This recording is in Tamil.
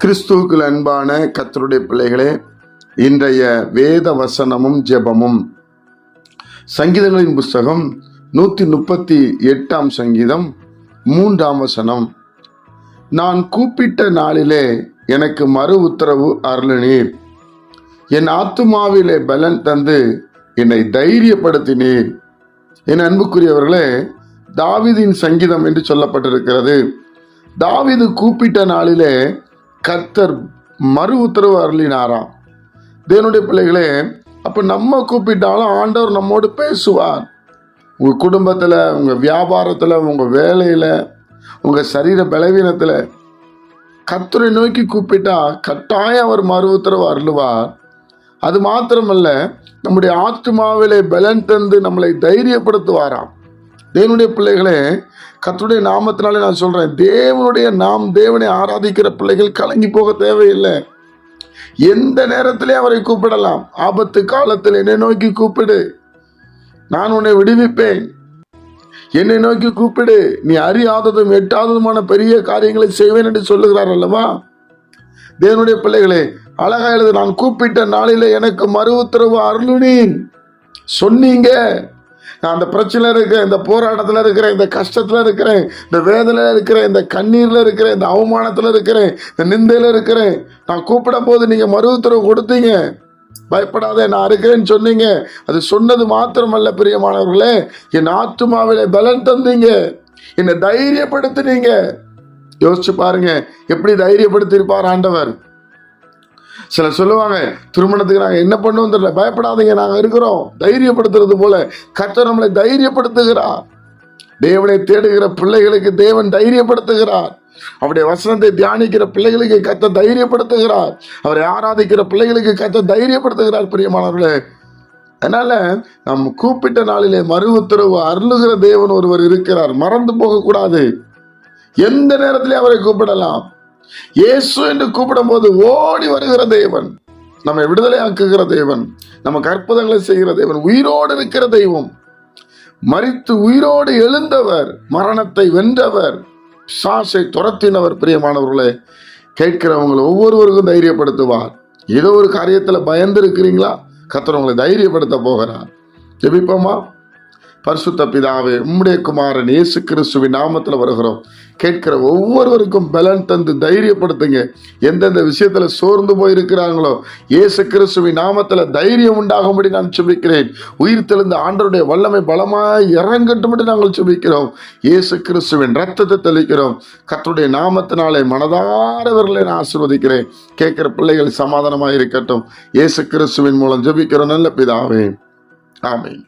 கிறிஸ்துவுக்குள் அன்பான கர்த்தருடைய பிள்ளைகளே, இன்றைய வேத வசனமும் ஜெபமும் சங்கீதங்களின் புஸ்தகம் 138 சங்கீதம் 3 வசனம். நான் கூப்பிட்ட நாளிலே எனக்கு மறு உத்தரவு அருளினீர், என் ஆத்துமாவிலே பலன் தந்து என்னை தைரியப்படுத்தினீர். என் அன்புக்குரியவர்களே, தாவீதின் சங்கீதம் என்று சொல்லப்பட்டிருக்கிறது. தாவீது கூப்பிட்ட நாளிலே கர்த்தர் மறு உத்தரவு அருளினாராம். தேவனுடைய பிள்ளைகளே, அப்போ நம்ம கூப்பிட்டாலும் ஆண்டவர் நம்மோடு பேசுவார். உங்கள் குடும்பத்தில், உங்கள் வியாபாரத்தில், உங்கள் வேலையில், உங்கள் சரீர பலவீனத்தில் கர்த்தரை நோக்கி கூப்பிட்டா கட்டாயம் அவர் மறு உத்தரவு அருளுவார். அது மாத்திரமல்ல, நம்முடைய ஆத்துமாவிலே பலன் தந்து நம்மளை தைரியப்படுத்துவாராம். தேவனுடைய பிள்ளைகளே, கர்த்தருடைய நாமத்தினாலே நான் சொல்றேன், தேவனை ஆராதிக்கிற பிள்ளைகள் கலங்கி போக தேவையில்லை. எந்த நேரத்திலே அவரை கூப்பிடலாம். ஆபத்து காலத்தில் என்னை நோக்கி கூப்பிடு, நான் உன்னை விடுவிப்பேன். என்னை நோக்கி கூப்பிடு, நீ அறியாததும் எட்டாததுமான பெரிய காரியங்களை செய்வேன் என்று சொல்லுகிறார் அல்லவா. தேவனுடைய பிள்ளைகளே, அழகா எழுது, நான் கூப்பிட்ட நாளிலே எனக்கு மறு உத்தரவு அருளினீர் சொன்னீங்க. நான் அந்த பிரச்சனை இருக்கிறேன், இந்த போராட்டத்தில் இருக்கிறேன், இந்த கஷ்டத்தில் இருக்கிறேன், இந்த வேதனையில் இருக்கிறேன், இந்த கண்ணீரில் இருக்கிறேன், இந்த அவமானத்தில் இருக்கிறேன், இந்த நிந்தையில் இருக்கிறேன். நான் கூப்பிடும் போது நீங்கள் மறு உத்தரவு கொடுத்தீங்க. பயப்படாத, நான் இருக்கிறேன்னு சொன்னீங்க. அது சொன்னது மாத்திரமல்ல பிரியமானவர்களே, என் ஆத்துமாவிலே பலன் தந்தீங்க, என்னை தைரியப்படுத்தினீங்க. யோசிச்சு பாருங்க, எப்படி தைரியப்படுத்தியிருப்பார் ஆண்டவர். சிலர் சொல்லுவாங்க, திருமணத்துக்கு நாங்கள் என்ன பண்ணுவோம் தெரியல. பயப்படாதீங்க, நாங்கள் இருக்கிறோம். தைரியப்படுத்துறது போல கர்த்தர் நம்மளை தைரியப்படுத்துகிறார். தேவனை தேடுகிற பிள்ளைகளுக்கு தேவன் தைரியப்படுத்துகிறார். அவருடைய வசனத்தை தியானிக்கிற பிள்ளைகளுக்கு கர்த்தர் தைரியப்படுத்துகிறார். அவரை ஆராதிக்கிற பிள்ளைகளுக்கு கர்த்தர் தைரியப்படுத்துகிறார். பிரியமானவர்களே, அதனால நம்ம கூப்பிட்ட நாளிலே மறு உத்தரவு அருளுகிற தேவன் ஒருவர் இருக்கிறார். மறந்து போகக்கூடாது. எந்த நேரத்திலே அவரை கூப்பிடலாம். இயேசு என்று கூப்பிடும் போது ஓடி வருகிற தேவன், நம்மை விடுதலை ஆக்குகிற தேவன், நமக்கு அற்புதங்களை செய்கிற தேவன், உயிரோடு இருக்கிற தெய்வம், மரித்து உயிரோடு எழுந்தவர், மரணத்தை வென்றவர், சாசை துரத்தினவர். பிரியமானவர்களே, கேட்கிறவங்களை ஒவ்வொருவருக்கும் தைரியப்படுத்துவார். ஏதோ ஒரு காரியத்தில் பயந்து இருக்கிறீங்களா, கர்த்தர் உங்களை தைரியப்படுத்த போகிறார். ஜெபிப்போமா. பரிசுத்த பிதாவே, உம்முடைய குமாரன் இயேசு கிறிஸ்துவின் நாமத்தில் வருகிறோம். கேட்கிற ஒவ்வொருவருக்கும் பலன் தந்து தைரியப்படுத்துங்க. எந்தெந்த விஷயத்துல சோர்ந்து போயிருக்கிறாங்களோ, இயேசு கிறிஸ்துவின் நாமத்தில் தைரியம் உண்டாகும்படி நான் சுபிக்கிறேன். உயிர் தெளிந்த ஆண்டவருடைய வல்லமை பலமாய் இறங்கட்டும் என்று நாங்கள் சுபிக்கிறோம். இயேசு கிறிஸ்துவின் ரத்தத்தை தெளிக்கிறோம். கர்த்தருடைய நாமத்தினாலே மனதாரவர்களை நான் ஆசீர்வதிக்கிறேன். கேட்கிற பிள்ளைகள் சமாதானமாக இருக்கட்டும். இயேசு கிறிஸ்துவின் மூலம் ஜெபிக்கிறோம் நல்ல பிதாவே, ஆமென்.